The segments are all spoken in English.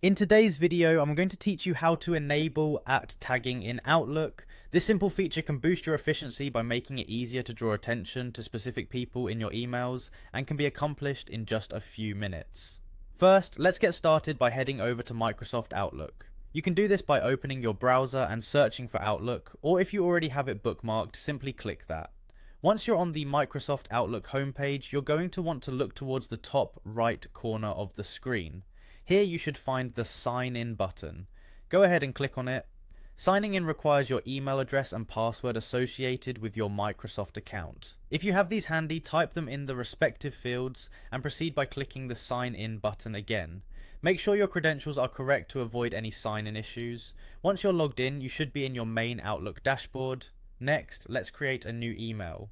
In today's video, I'm going to teach you how to enable tagging in Outlook. This simple feature can boost your efficiency by making it easier to draw attention to specific people in your emails and can be accomplished in just a few minutes. First, let's get started by heading over to Microsoft Outlook. You can do this by opening your browser and searching for Outlook, or if you already have it bookmarked, simply click that. Once you're on the Microsoft Outlook homepage, you're going to want to look towards the top right corner of the screen. Here you should find the Sign In button. Go ahead and click on it. Signing in requires your email address and password associated with your Microsoft account. If you have these handy, type them in the respective fields and proceed by clicking the Sign In button again. Make sure your credentials are correct to avoid any sign-in issues. Once you're logged in, you should be in your main Outlook dashboard. Next, let's create a new email.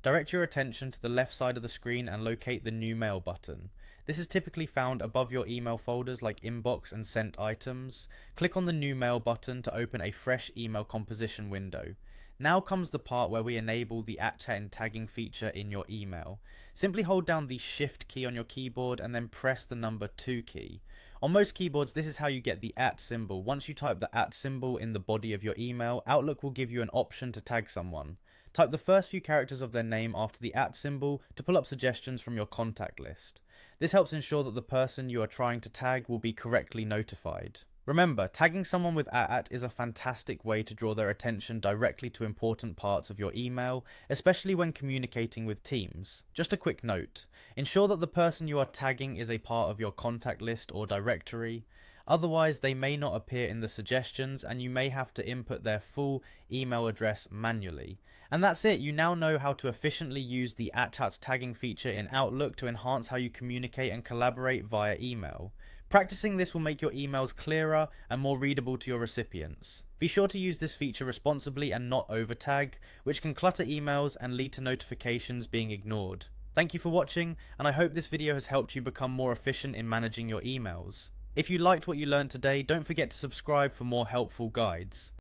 Direct your attention to the left side of the screen and locate the New Mail button. This is typically found above your email folders like Inbox and Sent items. Click on the New Mail button to open a fresh email composition window. Now comes the part where we enable the @chat and tagging feature in your email. Simply hold down the Shift key on your keyboard and then press the number 2 key. On most keyboards, this is how you get the symbol. Once you type the symbol in the body of your email, Outlook will give you an option to tag someone. Type the first few characters of their name after the symbol to pull up suggestions from your contact list. This helps ensure that the person you are trying to tag will be correctly notified. Remember, tagging someone with is a fantastic way to draw their attention directly to important parts of your email, especially when communicating with teams. Just a quick note, ensure that the person you are tagging is a part of your contact list or directory. Otherwise, they may not appear in the suggestions and you may have to input their full email address manually. And that's it, you now know how to efficiently use the tagging feature in Outlook to enhance how you communicate and collaborate via email. Practicing this will make your emails clearer and more readable to your recipients. Be sure to use this feature responsibly and not over-tag, which can clutter emails and lead to notifications being ignored. Thank you for watching, and I hope this video has helped you become more efficient in managing your emails. If you liked what you learned today, don't forget to subscribe for more helpful guides.